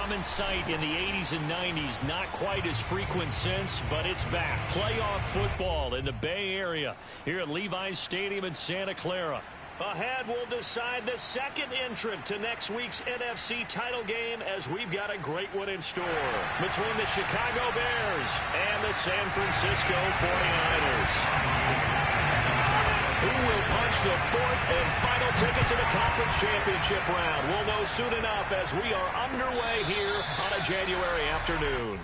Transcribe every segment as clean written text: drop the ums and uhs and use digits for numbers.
common sight in the 80s and 90s. Not quite as frequent since, but it's back. Playoff football in the Bay Area here at Levi's Stadium in Santa Clara. Ahead, we'll decide the second entrant to next week's NFC title game, as we've got a great one in store between the Chicago Bears and the San Francisco 49ers. Who will punch the fourth and final ticket to the conference championship round? We'll know soon enough as we are underway here on a January afternoon.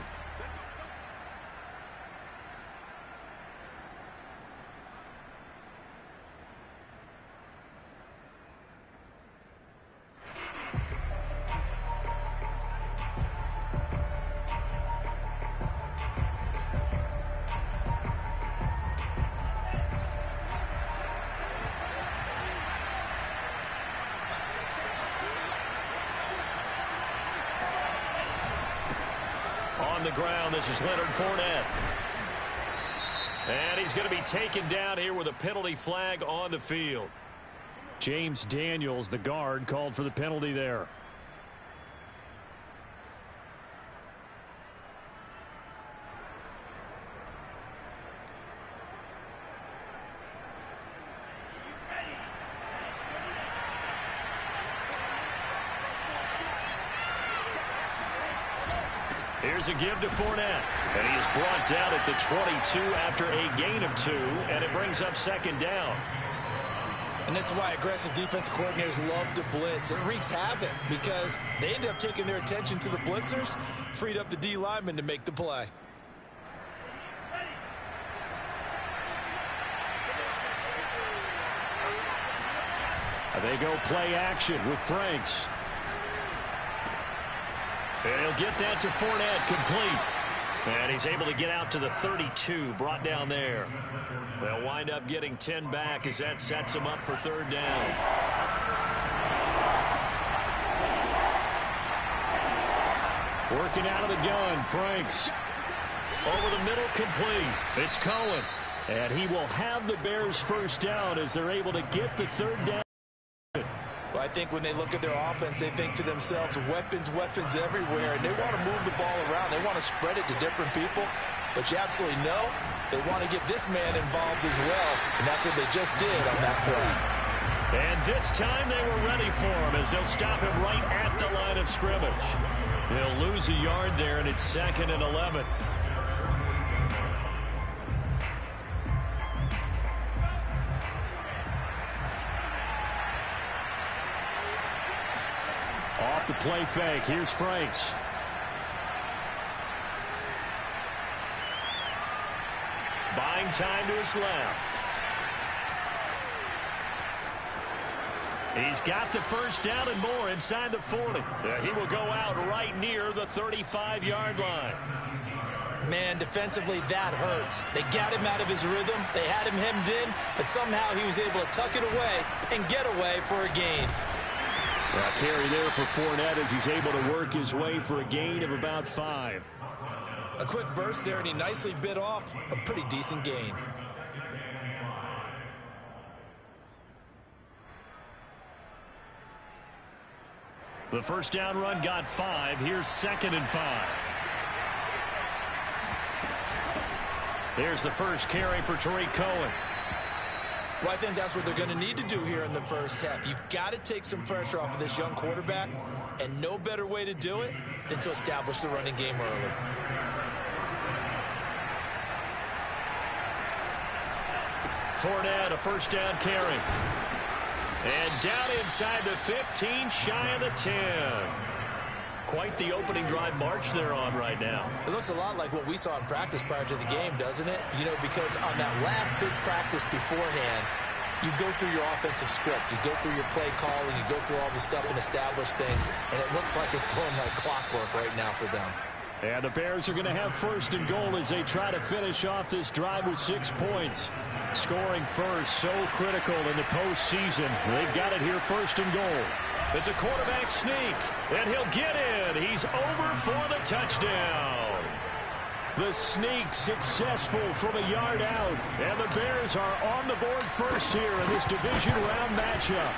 On the ground, this is Leonard Fournette. And he's going to be taken down here with a penalty flag on the field. James Daniels, the guard, called for the penalty there. Here's a give to Fournette. And he is brought down at the 22 after a gain of 2. And it brings up second down. And this is why aggressive defensive coordinators love to blitz. It wreaks havoc because they end up taking their attention to the blitzers, freed up the D lineman to make the play. They go play action with Franks. And he'll get that to Fournette, complete. And he's able to get out to the 32, brought down there. They'll wind up getting 10 back as that sets them up for third down. Working out of the gun, Franks. Over the middle, complete. It's Cohen. And he will have the Bears first down as they're able to get the third down. Well, I think when they look at their offense, they think to themselves, weapons everywhere, and they want to move the ball around. They want to spread it to different people, but you absolutely know they want to get this man involved as well, and that's what they just did on that play. And this time they were ready for him as they'll stop him right at the line of scrimmage. They'll lose a yard there, and it's 2nd and 11. Off the play fake. Here's Franks. Buying time to his left. He's got the first down and more inside the 40. He will go out right near the 35-yard line. Man, defensively, that hurts. They got him out of his rhythm. They had him hemmed in, but somehow he was able to tuck it away and get away for a gain. Carry there for Fournette as he's able to work his way for a gain of about 5. A quick burst there, and he nicely bit off a pretty decent gain. The first down run got 5. Here's 2nd and 5. There's the first carry for Tariq Cohen. Well, I think that's what they're going to need to do here in the first half. You've got to take some pressure off of this young quarterback, and no better way to do it than to establish the running game early. Fournette, a first down carry. And down inside the 15, shy of the 10. Quite the opening drive march they're on right now. It looks a lot like what we saw in practice prior to the game, doesn't it? You know, because on that last big practice beforehand, you go through your offensive script. You go through your play calling. You go through all the stuff and establish things. And it looks like it's going like clockwork right now for them. And the Bears are going to have 1st and goal as they try to finish off this drive with 6 points. Scoring first, so critical in the postseason. They've got it here 1st and goal. It's a quarterback sneak, and he'll get in. He's over for the touchdown. The sneak successful from a yard out, and the Bears are on the board first here in this division round matchup.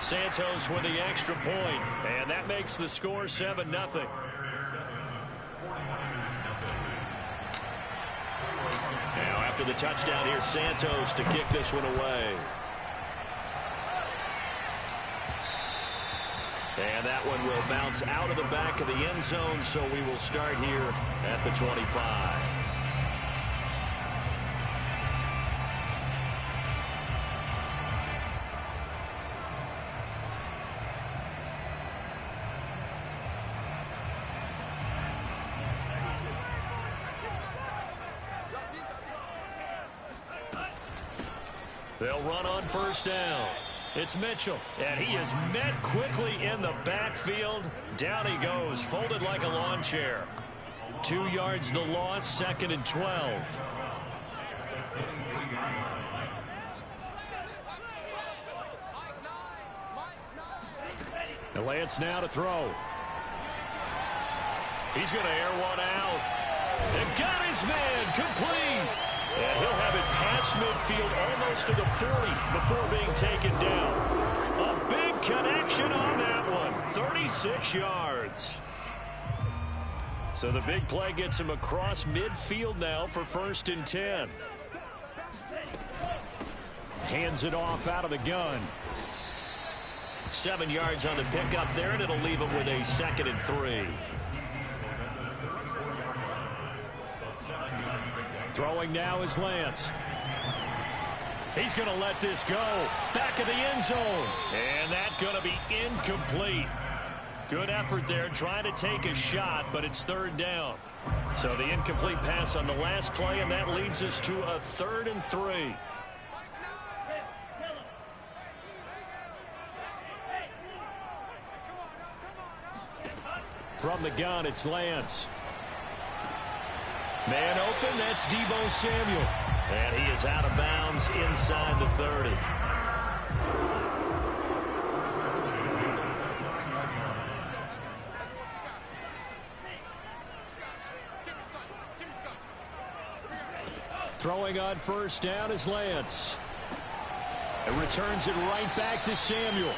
Santos with the extra point, and that makes the score 7-0. Now after the touchdown, here's Santos to kick this one away. And that one will bounce out of the back of the end zone, so we will start here at the 25. They'll run on first down. It's Mitchell, and he is met quickly in the backfield. Down he goes, folded like a lawn chair. 2 yards the loss, 2nd and 12. And Lance now to throw. He's going to air one out. And got his man complete. And he'll have it past midfield almost to the 40 before being taken down. A big connection on that one. 36 yards. So the big play gets him across midfield now for 1st and 10. Hands it off out of the gun. 7 yards on the pickup there, and it'll leave him with a 2nd and 3. Throwing now is Lance. He's going to let this go. Back of the end zone. And that's going to be incomplete. Good effort there trying to take a shot, but it's 3rd down. So the incomplete pass on the last play, and that leads us to a 3rd and 3. From the gun, it's Lance. Man open, that's Devon Samuel. And he is out of bounds inside the 30. Throwing on first down is Lance. And returns it right back to Samuel.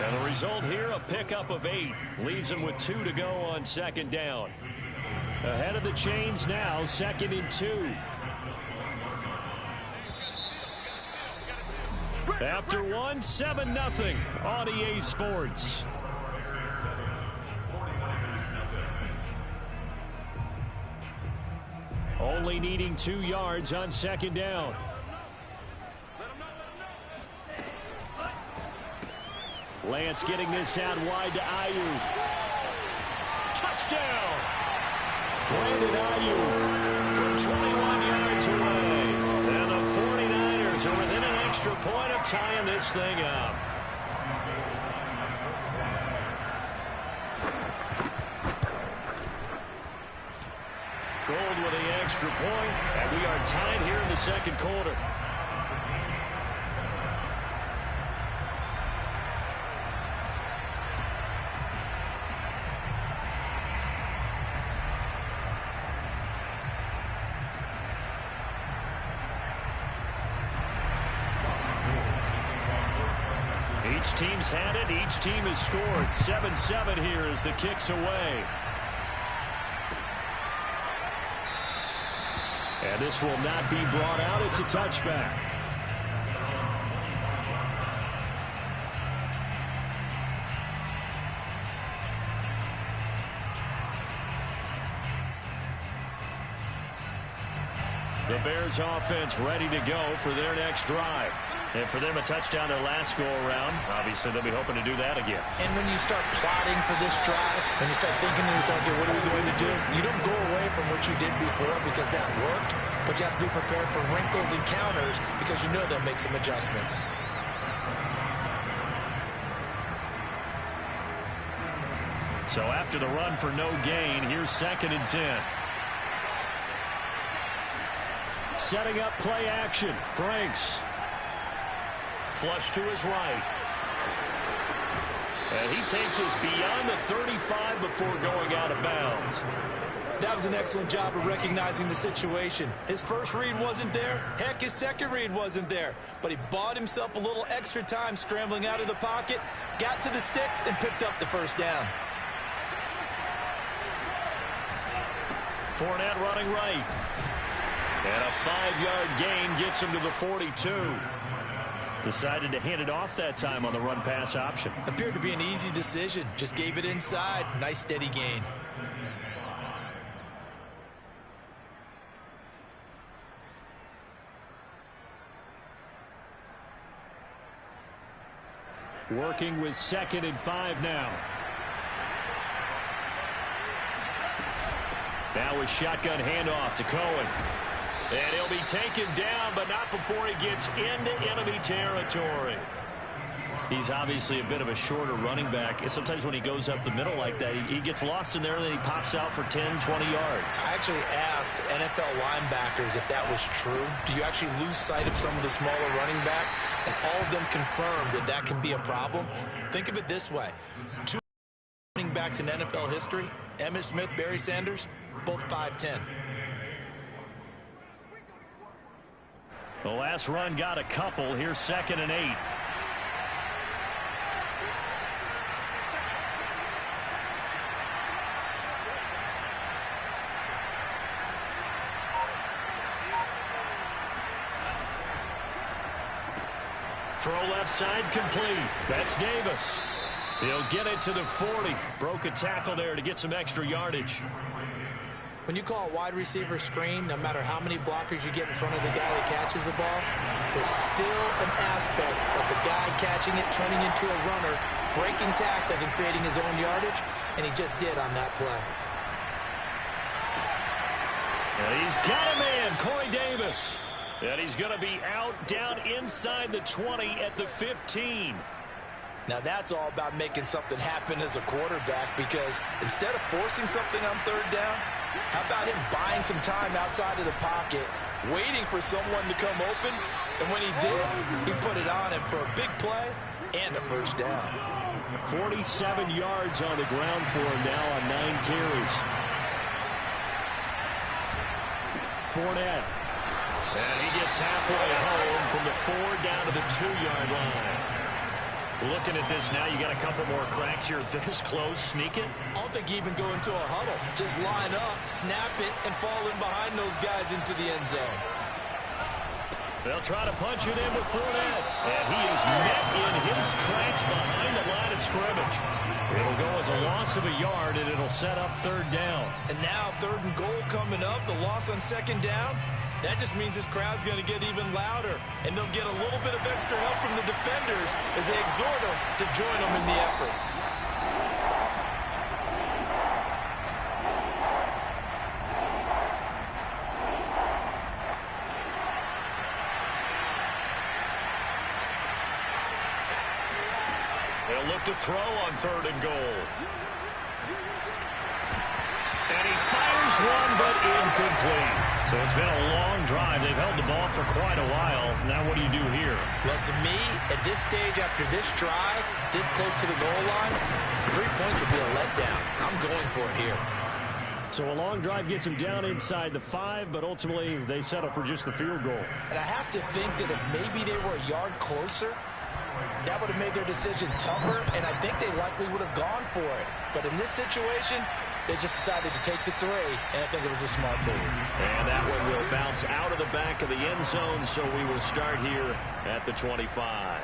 And the result here, a pickup of 8. Leaves him with 2 to go on 2nd down. Ahead of the chains now, 2nd and 2. After 1, 7-0 on EA Sports. Only needing 2 yards on 2nd down. Lance getting this out wide to Ayuk. Touchdown! Brandon Ayuk from 21 yards away. And the 49ers are within an extra point of tying this thing up. Gold with the extra point, and we are tied here in the 2nd quarter. Each team's had it. Each team has scored. 7-7 here as the kick's away. And this will not be brought out. It's a touchback. The Bears offense ready to go for their next drive. And for them, a touchdown their last go-around. Obviously, they'll be hoping to do that again. And when you start plotting for this drive, when you start thinking to yourself, okay, what are we going to do? You don't go away from what you did before because that worked, but you have to be prepared for wrinkles and counters because you know they'll make some adjustments. So after the run for no gain, here's 2nd and 10. Setting up play action. Franks. Flush to his right. And he takes us beyond the 35 before going out of bounds. That was an excellent job of recognizing the situation. His first read wasn't there. Heck, his second read wasn't there. But he bought himself a little extra time scrambling out of the pocket, got to the sticks, and picked up the first down. Fournette running right. And a 5-yard gain gets him to the 42. Decided to hand it off that time on the run-pass option. Appeared to be an easy decision. Just gave it inside. Nice steady gain. Working with 2nd and 5 now. Now with shotgun handoff to Cohen. And he'll be taken down, but not before he gets into enemy territory. He's obviously a bit of a shorter running back. And sometimes when he goes up the middle like that, he gets lost in there, and then he pops out for 10, 20 yards. I actually asked NFL linebackers if that was true. Do you actually lose sight of some of the smaller running backs? And all of them confirmed that that can be a problem. Think of it this way. 2 running backs in NFL history, Emmitt Smith, Barry Sanders, both 5'10". The last run got a couple. Here's 2nd and 8. Throw left side complete. That's Davis. He'll get it to the 40. Broke a tackle there to get some extra yardage. When you call a wide receiver screen, no matter how many blockers you get in front of the guy that catches the ball, there's still an aspect of the guy catching it, turning into a runner, breaking tackles and creating his own yardage, and he just did on that play. And he's got a man, Corey Davis. And he's going to be out down inside the 20 at the 15. Now that's all about making something happen as a quarterback, because instead of forcing something on 3rd down, how about him buying some time outside of the pocket, waiting for someone to come open, and when he did, he put it on him for a big play and a first down. 47 yards on the ground for him now on 9 carries. Fournette. And he gets halfway home from the 4 down to the 2-yard line. Looking at this now, you got a couple more cracks here this close. Sneak it. I don't think you even go into a huddle. Just line up, snap it, and fall in behind those guys into the end zone. They'll try to punch it in with Fournette. And he is met in his tracks behind the line of scrimmage. It'll go as a loss of a yard, and it'll set up 3rd down. And now 3rd and goal coming up, the loss on 2nd down. That just means this crowd's going to get even louder, and they'll get a little bit of extra help from the defenders as they exhort them to join them in the effort. They'll look to throw on 3rd and goal. And he fires one, but incomplete. So it's been a long drive. They've held the ball for quite a while. Now what do you do here? Well, to me, at this stage after this drive, this close to the goal line, 3 points would be a letdown. I'm going for it here. So a long drive gets them down inside the 5, but ultimately they settle for just the field goal. And I have to think that if maybe they were a yard closer, that would have made their decision tougher, and I think they likely would have gone for it. But in this situation, they just decided to take the 3, and I think it was a smart move. And that one will bounce out of the back of the end zone, so we will start here at the 25.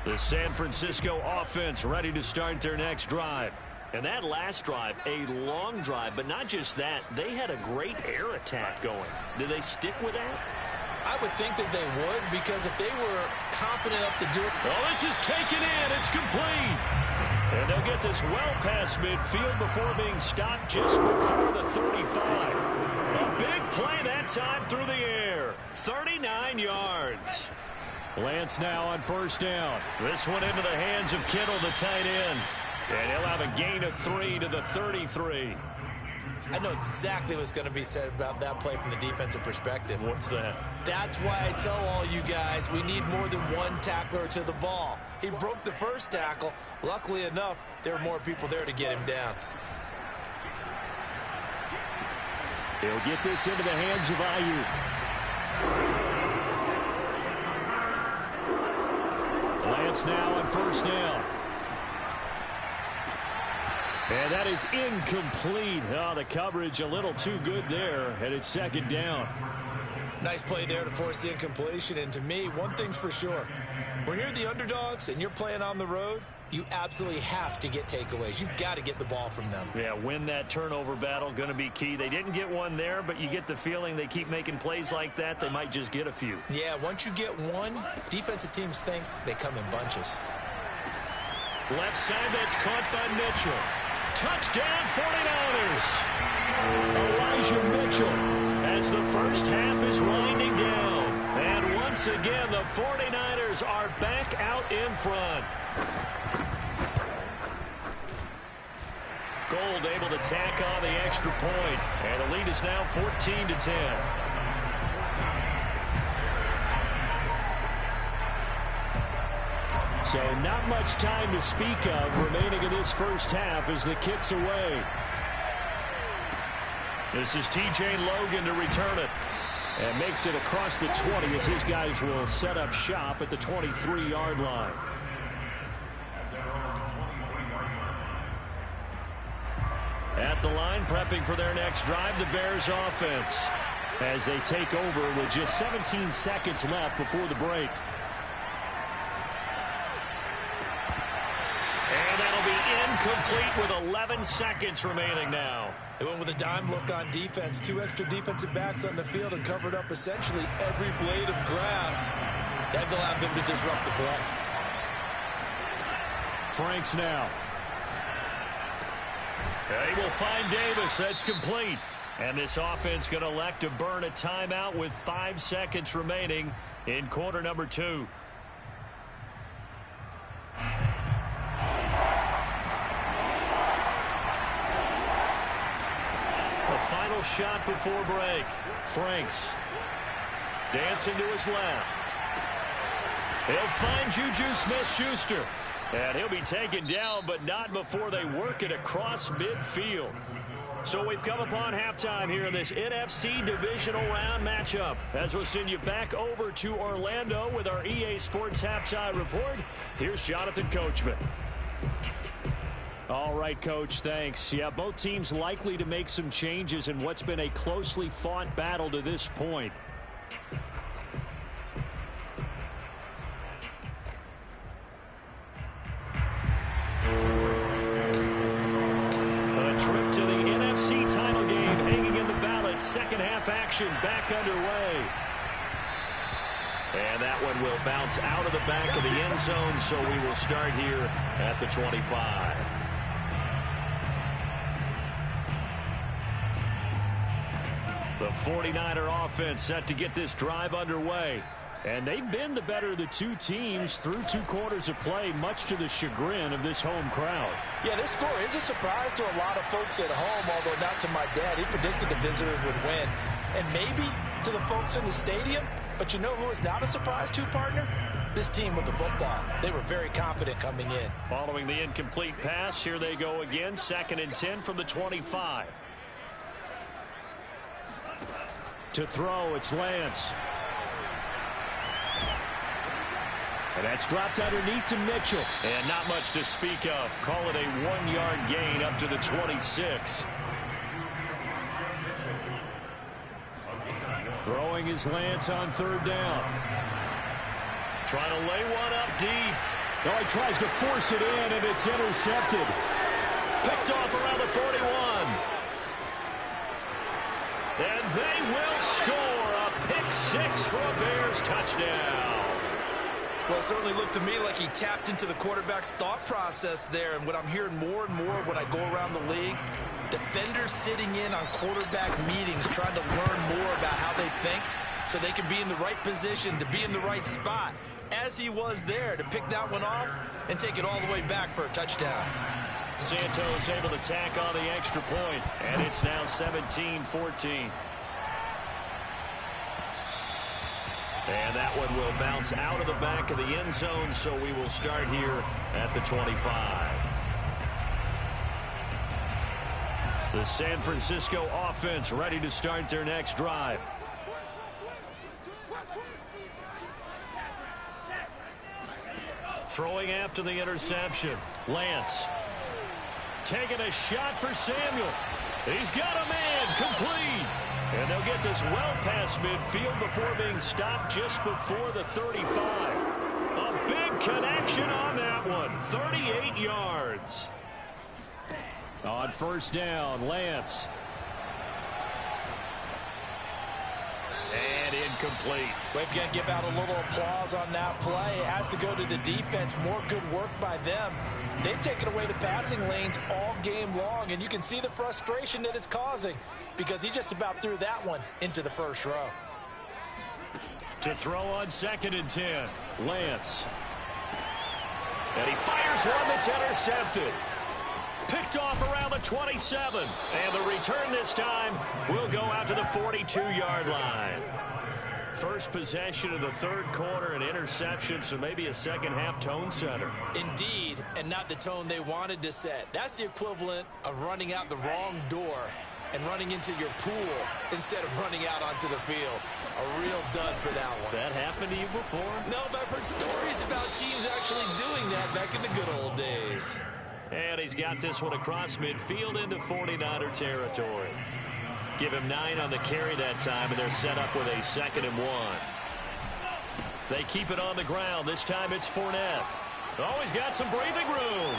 The San Francisco offense ready to start their next drive. And that last drive, a long drive, but not just that, they had a great air attack going. Did they stick with that? I would think that they would, because if they were confident enough to do it. Oh, this is taken in. It's complete. And they'll get this well past midfield before being stopped just before the 35. A big play that time through the air. 39 yards. Lance now on 1st down. This one into the hands of Kittle, the tight end. And he'll have a gain of 3 to the 33. I know exactly what's going to be said about that play from the defensive perspective. What's that? That's why I tell all you guys we need more than one tackler to the ball. He broke the first tackle. Luckily enough, there were more people there to get him down. He'll get this into the hands of Ayuk. Lance now on first down. And that is incomplete. Oh, the coverage a little too good there, and it's second down. Nice play there to force the incompletion. And to me, one thing's for sure. When you're the underdogs and you're playing on the road, you absolutely have to get takeaways. You've got to get the ball from them. Yeah, win that turnover battle, going to be key. They didn't get one there, but you get the feeling they keep making plays like that, they might just get a few. Yeah, once you get one, defensive teams think they come in bunches. Left side, that's caught by Mitchell. Touchdown, 49ers. Elijah Mitchell as the first half is winding down. And once again, the 49ers are back out in front. Gold able to tack on the extra point. And the lead is now 14-10. So not much time to speak of remaining in this first half as the kick's away. This is T.J. Logan to return it. And makes it across the 20 as his guys will set up shop at the 23-yard line. At the line, prepping for their next drive, the Bears offense. As they take over with just 17 seconds left before the break. Complete with 11 seconds remaining now. They went with a dime look on defense. Two extra defensive backs on the field and covered up essentially every blade of grass. That allowed them to disrupt the play. Franks now. They will find Davis. That's complete. And this offense going to elect to burn a timeout with 5 seconds remaining in quarter number 2. Final shot before break. Franks dancing to his left. He'll find Juju Smith-Schuster. And he'll be taken down, but not before they work it across midfield. So we've come upon halftime here in this NFC Divisional Round matchup. As we'll send you back over to Orlando with our EA Sports Halftime Report, here's Jonathan Coachman. All right, Coach, thanks. Yeah, both teams likely to make some changes in what's been a closely fought battle to this point. A trip to the NFC title game hanging in the balance. Second half action back underway. And that one will bounce out of the back of the end zone, so we will start here at the 25. The 49er offense set to get this drive underway. And they've been the better of the two teams through 2 quarters of play, much to the chagrin of this home crowd. Yeah, this score is a surprise to a lot of folks at home, although not to my dad. He predicted the visitors would win. And maybe to the folks in the stadium. But you know who is not a surprise to, partner? This team with the football. They were very confident coming in. Following the incomplete pass, here they go again. 2nd and 10 from the 25. To throw, it's Lance. And that's dropped underneath to Mitchell. And not much to speak of. Call it a 1-yard gain up to the 26. Throwing is Lance on 3rd down. Trying to lay one up deep. Oh, he tries to force it in, and it's intercepted. Picked off around the 41. And they will score a pick 6 for a Bears touchdown. Well, it certainly looked to me like he tapped into the quarterback's thought process there. And what I'm hearing more and more when I go around the league, defenders sitting in on quarterback meetings trying to learn more about how they think so they can be in the right position to be in the right spot, as he was there to pick that one off and take it all the way back for a touchdown. Santos able to tack on the extra point, and it's now 17-14. And that one will bounce out of the back of the end zone, so we will start here at the 25. The San Francisco offense ready to start their next drive. Throwing after the interception. Lance. Taking a shot for Samuel. He's got a man. Complete. And they'll get this well past midfield before being stopped just before the 35. A big connection on that one. 38 yards. On first down, Lance. And incomplete. We've got to give out a little applause on that play. It has to go to the defense. More good work by them. They've taken away the passing lanes all game long, and you can see the frustration that it's causing because he just about threw that one into the first row. To throw on 2nd and 10, Lance. And he fires one that's intercepted. Picked off around the 27. And the return this time will go out to the 42-yard line. First possession of the third quarter, an interception, so maybe a second-half tone setter. Indeed, and not the tone they wanted to set. That's the equivalent of running out the wrong door and running into your pool instead of running out onto the field. A real dud for that one. Has that happened to you before? No, but I've heard stories about teams actually doing that back in the good old days. And he's got this one across midfield into 49er territory. Give him 9 on the carry that time, and they're set up with a 2nd and 1. They keep it on the ground. This time it's Fournette. Oh, he's got some breathing room.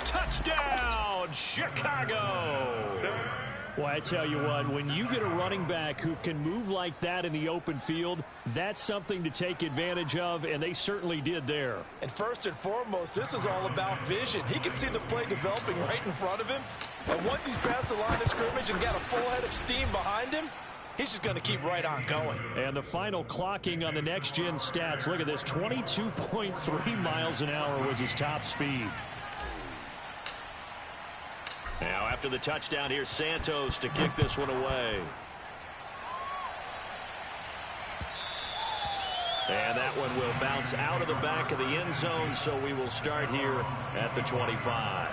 Touchdown, Chicago. Well, I tell you what, when you get a running back who can move like that in the open field, that's something to take advantage of, and they certainly did there. And first and foremost, this is all about vision. He can see the play developing right in front of him, and once he's past the line of scrimmage and got a full head of steam behind him, he's just going to keep right on going. And the final clocking on the next-gen stats, look at this, 22.3 miles an hour was his top speed. Now, after the touchdown, here's Santos to kick this one away. And that one will bounce out of the back of the end zone, so we will start here at the 25.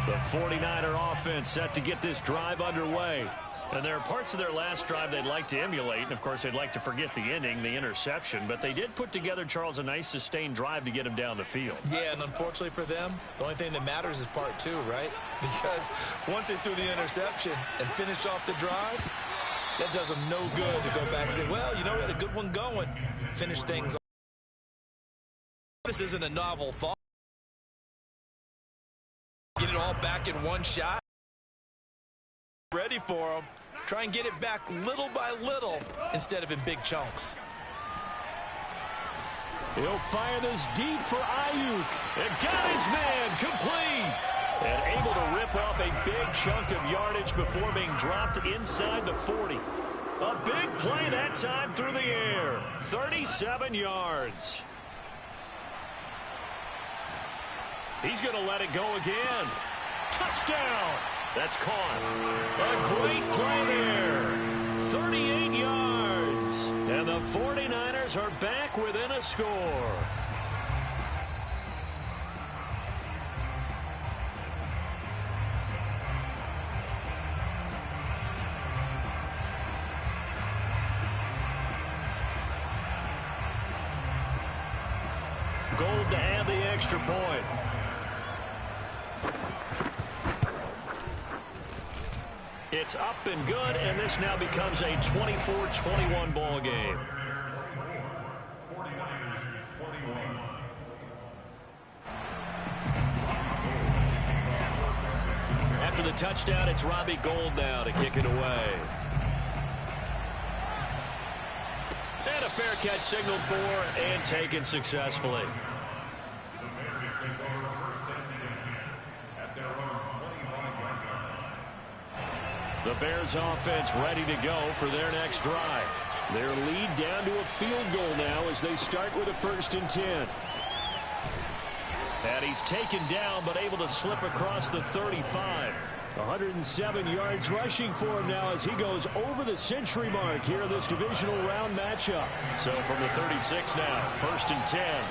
The 49er offense set to get this drive underway. And there are parts of their last drive they'd like to emulate, and of course they'd like to forget the ending, the interception, but they did put together, Charles, a nice sustained drive to get him down the field. Yeah, and unfortunately for them, the only thing that matters is part 2, right? Because once they threw the interception and finished off the drive, that does them no good to go back and say, well, you know, we had a good one going. Finish things off. This isn't a novel thought. Get it all back in one shot. Ready for them. Try and get it back little by little instead of in big chunks. He'll fire this deep for Ayuk. And got his man complete. And able to rip off a big chunk of yardage before being dropped inside the 40. A big play that time through the air. 37 yards. He's going to let it go again. Touchdown. That's caught. A great play there. 38 yards. And the 49ers are back within a score. Gold to add the extra point. It's up and good, and this now becomes a 24-21 ball game. After the touchdown, it's Robbie Gould now to kick it away. And a fair catch signaled for and taken successfully. The Bears offense ready to go for their next drive. Their lead down to a field goal now as they start with a 1st and 10. And he's taken down, but able to slip across the 35. 107 yards rushing for him now as he goes over the century mark here in this divisional round matchup. So from the 36 now, 1st and 10.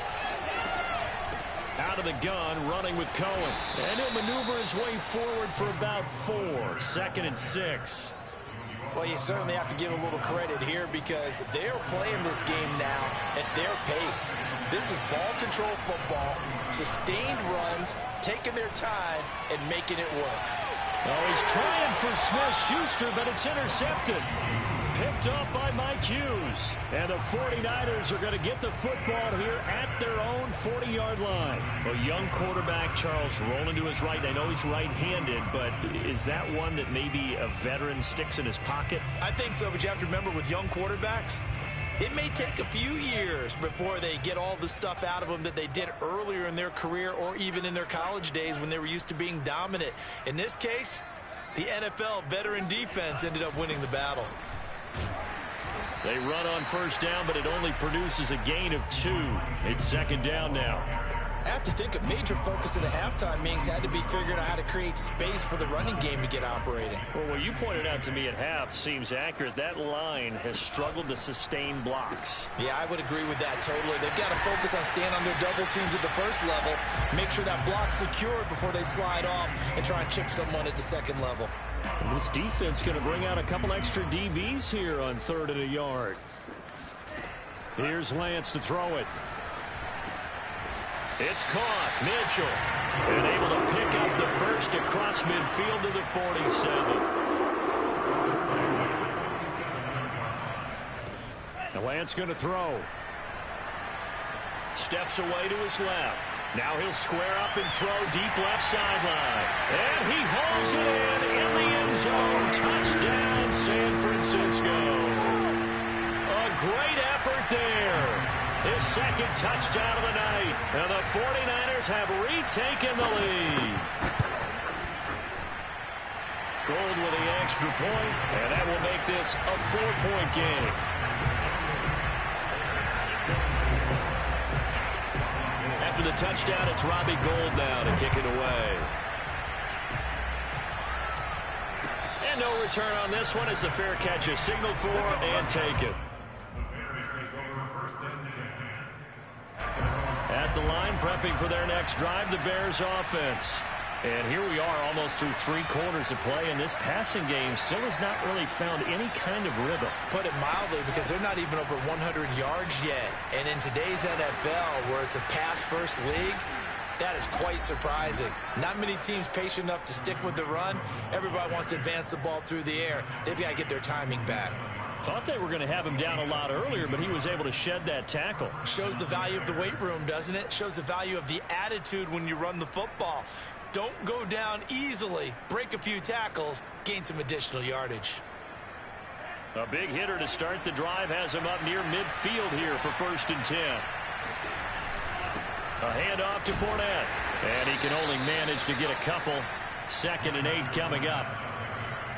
Out of the gun, running with Cohen. And he'll maneuver his way forward for about 4. 2nd and 6. Well, you certainly have to give a little credit here because they're playing this game now at their pace. This is ball control football, sustained runs, taking their time, and making it work. Oh, he's trying for Smith-Schuster, but it's intercepted. Picked up by Mike Hughes. And the 49ers are going to get the football here at their own 40-yard line. A young quarterback, Charles, rolling to his right. I know he's right-handed, but is that one that maybe a veteran sticks in his pocket? I think so, but you have to remember with young quarterbacks, it may take a few years before they get all the stuff out of them that they did earlier in their career or even in their college days when they were used to being dominant. In this case, the NFL veteran defense ended up winning the battle. They run on 1st down, but it only produces a gain of 2. It's 2nd down now. I have to think a major focus at the halftime meetings had to be figuring out how to create space for the running game to get operating. Well, what you pointed out to me at half seems accurate. That line has struggled to sustain blocks. Yeah, I would agree with that totally. They've got to focus on staying on their double teams at the 1st level, make sure that block's secured before they slide off and try and chip someone at the 2nd level. And this defense going to bring out a couple extra DBs here on 3rd and a yard. Here's Lance to throw it. It's caught. Mitchell. And able to pick up the 1st across midfield to the 47. And Lance going to throw. Steps away to his left. Now he'll square up and throw deep left sideline. And he hauls it in the end zone. Touchdown, San Francisco. A great effort there. His 2nd touchdown of the night. And the 49ers have retaken the lead. Gold with the extra point, and that will make this a 4-point game. After the touchdown, it's Robbie Gould now to kick it away. And no return on this one as the fair catch is signaled for and taken. At the line, prepping for their next drive, the Bears offense. And here we are almost through 3 quarters of play, and this passing game still has not really found any kind of rhythm. Put it mildly, because they're not even over 100 yards yet. And in today's NFL, where it's a pass-first league, that is quite surprising. Not many teams patient enough to stick with the run. Everybody wants to advance the ball through the air. They've got to get their timing back. Thought they were going to have him down a lot earlier, but he was able to shed that tackle. Shows the value of the weight room, doesn't it? Shows the value of the attitude when you run the football. Don't go down easily. Break a few tackles. Gain some additional yardage. A big hitter to start the drive has him up near midfield here for 1st and 10. A handoff to Fournette. And he can only manage to get a couple. 2nd and 8 coming up.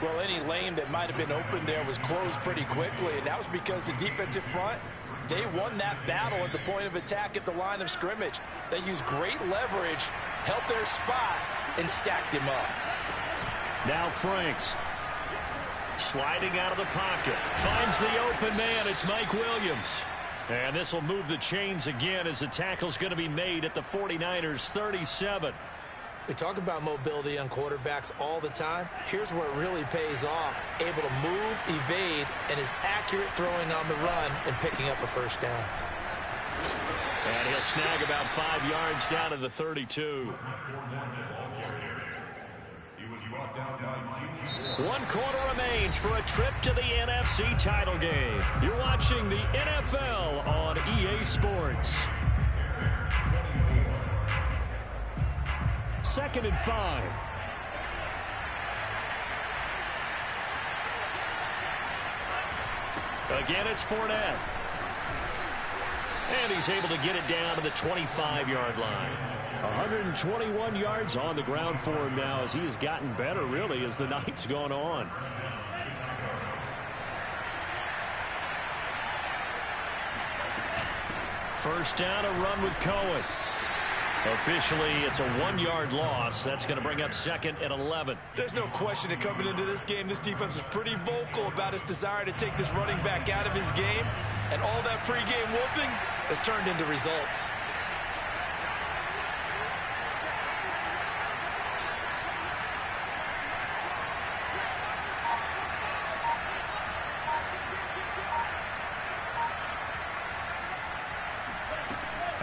Well, any lane that might have been open there was closed pretty quickly, and that was because the defensive front, they won that battle at the point of attack at the line of scrimmage. They used great leverage, held their spot, and stacked him up. Now Franks. Sliding out of the pocket. Finds the open man. It's Mike Williams. And this will move the chains again as the tackle's going to be made at the 49ers 37. We talk about mobility on quarterbacks all the time. Here's where it really pays off. Able to move, evade, and is accurate throwing on the run and picking up a 1st down. And he'll snag about 5 yards down to the 32. 1 quarter remains for a trip to the NFC title game. You're watching the NFL on EA Sports. 2nd and 5. Again, it's Fournette. And he's able to get it down to the 25-yard line. 121 yards on the ground for him now as he has gotten better, really, as the night's gone on. First down, a run with Cohen. Officially, it's a 1-yard loss. That's going to bring up 2nd and 11. There's no question that coming into this game, this defense was pretty vocal about its desire to take this running back out of his game. And all that pregame wolfing has turned into results.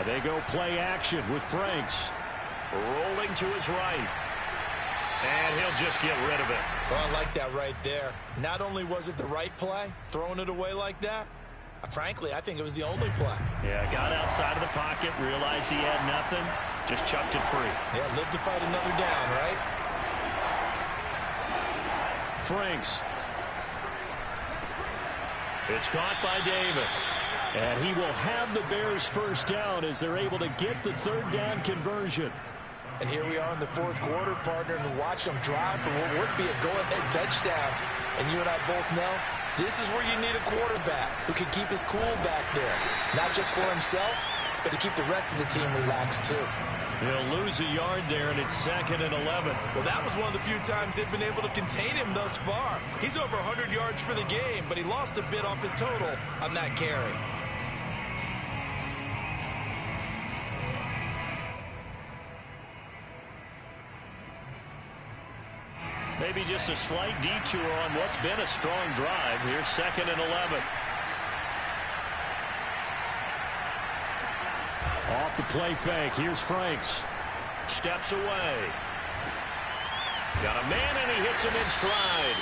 They go play action with Franks. Rolling to his right. And he'll just get rid of it. Oh, I like that right there. Not only was it the right play, throwing it away like that, frankly, I think it was the only play. Yeah, got outside of the pocket, realized he had nothing, just chucked it free. Yeah, live to fight another down, right? Franks. It's caught by Davis. And he will have the Bears first down as they're able to get the 3rd down conversion. And here we are in the 4th quarter, partner, and watch them drive for what would be a go-ahead touchdown. And you and I both know this is where you need a quarterback who can keep his cool back there. Not just for himself, but to keep the rest of the team relaxed too. He'll lose a yard there, and it's 2nd and 11. Well, that was one of the few times they've been able to contain him thus far. He's over 100 yards for the game, but he lost a bit off his total on that carry. Maybe just a slight detour on what's been a strong drive. Here's 2nd and 11. Off the play fake. Here's Franks. Steps away. Got a man, and he hits him in stride.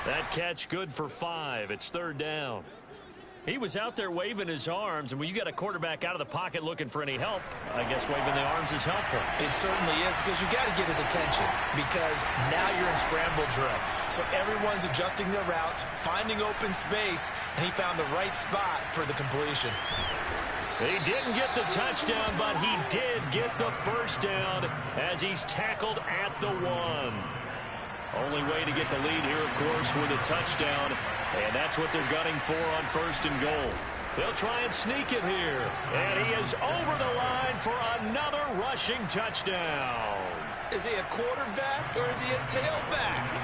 That catch good for 5. It's 3rd down. He was out there waving his arms, and when you got a quarterback out of the pocket looking for any help, I guess waving the arms is helpful. It certainly is, because you got to get his attention, because now you're in scramble drill. So everyone's adjusting their routes, finding open space, and he found the right spot for the completion. He didn't get the touchdown, but he did get the first down as he's tackled at the 1. Only way to get the lead here, of course, with a touchdown. And that's what they're gunning for on 1st and goal. They'll try and sneak it here. And he is over the line for another rushing touchdown. Is he a quarterback or is he a tailback?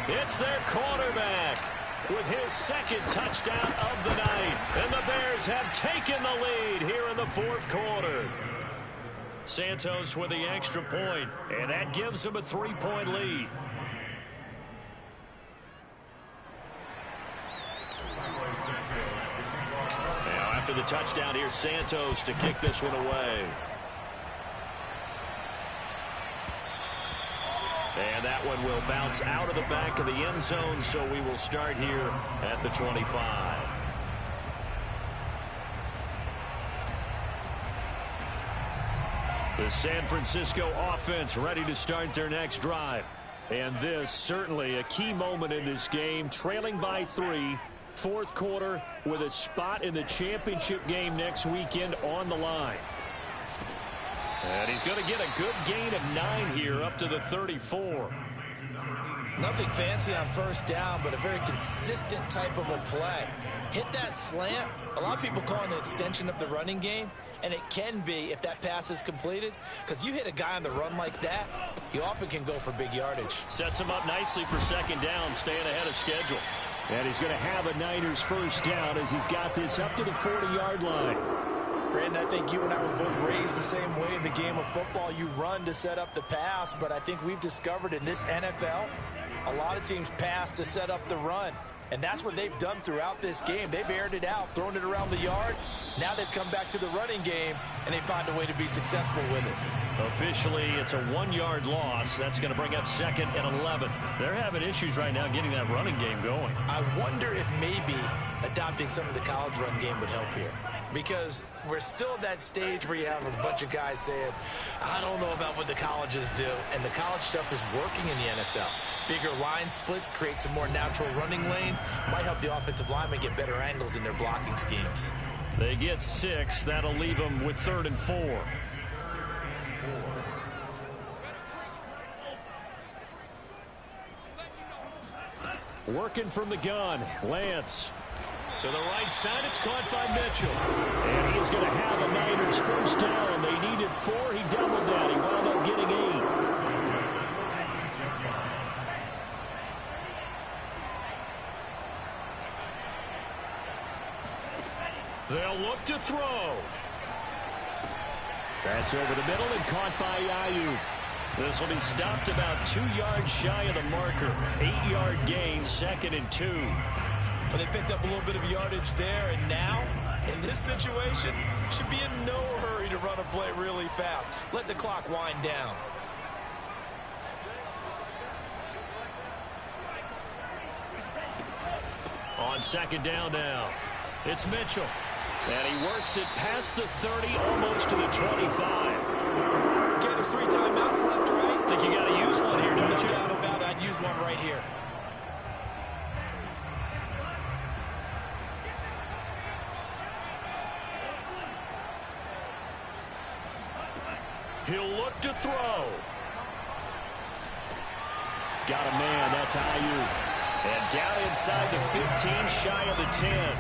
It's their quarterback with his 2nd touchdown of the night. And the Bears have taken the lead here in the 4th quarter. Santos with the extra point, and that gives them a 3-point lead. After the touchdown, here's Santos to kick this one away. And that one will bounce out of the back of the end zone, so we will start here at the 25. The San Francisco offense ready to start their next drive. And this certainly a key moment in this game, trailing by 3. 4th quarter with a spot in the championship game next weekend on the line. And he's going to get a good gain of 9 here up to the 34. Nothing fancy on 1st down, but a very consistent type of a play. Hit that slant. A lot of people call it an extension of the running game, and it can be if that pass is completed, because you hit a guy on the run like that, he often can go for big yardage. Sets him up nicely for 2nd down, staying ahead of schedule. And he's going to have a Niners first down as he's got this up to the 40-yard line. Brandon, I think you and I were both raised the same way in the game of football. You run to set up the pass, but I think we've discovered in this NFL, a lot of teams pass to set up the run. And that's what they've done throughout this game. They've aired it out, thrown it around the yard. Now they've come back to the running game, and they find a way to be successful with it. Officially, it's a 1-yard loss. That's going to bring up 2nd and 11. They're having issues right now getting that running game going. I wonder if maybe adopting some of the college run game would help here. Because we're still at that stage where you have a bunch of guys saying, I don't know about what the colleges do. And the college stuff is working in the NFL. Bigger line splits, create some more natural running lanes. Might help the offensive linemen get better angles in their blocking schemes. They get 6. That'll leave them with 3rd and 4. Working from the gun, Lance. To the right side, it's caught by Mitchell. And he is going to have a Niners first down. They needed 4. He doubled that. He wound up getting 8. They'll look to throw. That's over the middle and caught by Ayuk. This will be stopped about 2 yards shy of the marker. 8-yard gain, 2nd and 2. Well, they picked up a little bit of yardage there, and now, in this situation, should be in no hurry to run a play really fast. Let the clock wind down. On 2nd down now, it's Mitchell. And he works it past the 30, almost to the 25. Okay, there's 3 timeouts left, right? I think you got to use one here, don't you? No doubt about it. I'd use one right here. He'll look to throw. Got a man, that's Ayuk. And down inside the 15, shy of the 10.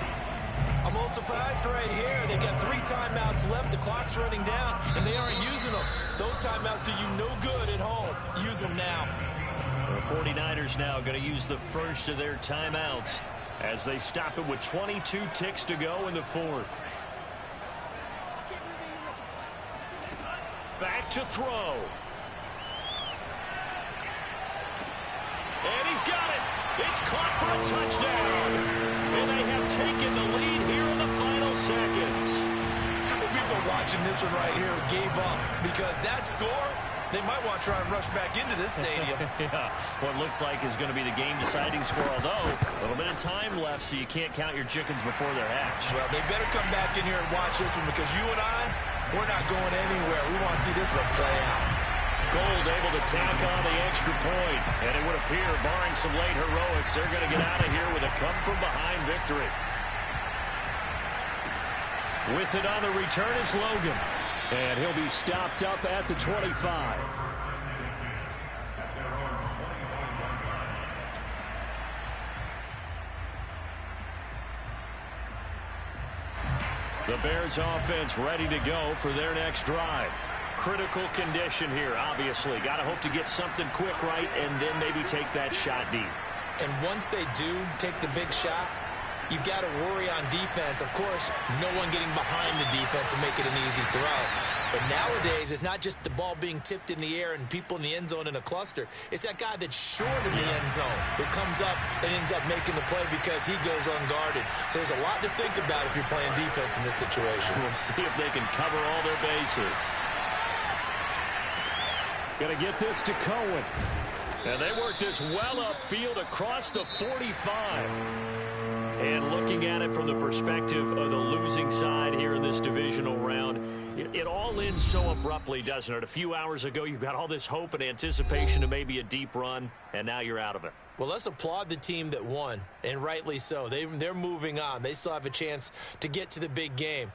I'm a little surprised right here. They've got 3 timeouts left. The clock's running down, and they aren't using them. Those timeouts do you no good at home. Use them now. The 49ers now going to use the first of their timeouts as they stop it with 22 ticks to go in the 4th. Back to throw. And he's got it. It's caught for a touchdown. And they have taken the lead here in the final seconds. How many people watching this one right here gave up? Because that score, they might want to try and rush back into this stadium. Yeah, what looks like is going to be the game-deciding score, although a little bit of time left, so you can't count your chickens before they're hatched. Well, they better come back in here and watch this one, because you and I, we're not going anywhere. We want to see this one play out. Gold able to tack on the extra point, and it would appear, barring some late heroics, they're going to get out of here with a come-from-behind victory. With it on the return is Logan, and he'll be stopped up at the 25. The Bears offense ready to go for their next drive. Critical condition here, obviously. Got to hope to get something quick right and then maybe take that shot deep. And once they do take the big shot, you've got to worry on defense. Of course, no one getting behind the defense and make it an easy throw. But nowadays, it's not just the ball being tipped in the air and people in the end zone in a cluster. It's that guy that's short in the end zone who comes up and ends up making the play because he goes unguarded. So there's a lot to think about if you're playing defense in this situation. We'll see if they can cover all their bases. Going to get this to Cohen. And they work this well upfield across the 45. And looking at it from the perspective of the losing side here in this divisional round, it all ends so abruptly, doesn't it? A few hours ago, you've got all this hope and anticipation of maybe a deep run, and now you're out of it. Well, let's applaud the team that won, and rightly so. They're moving on. They still have a chance to get to the big game.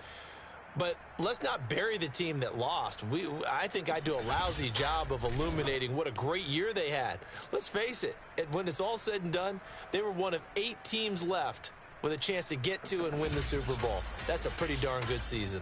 But let's not bury the team that lost. I think I do a lousy job of illuminating what a great year they had. Let's face it, when it's all said and done, they were one of 8 teams left with a chance to get to and win the Super Bowl. That's a pretty darn good season.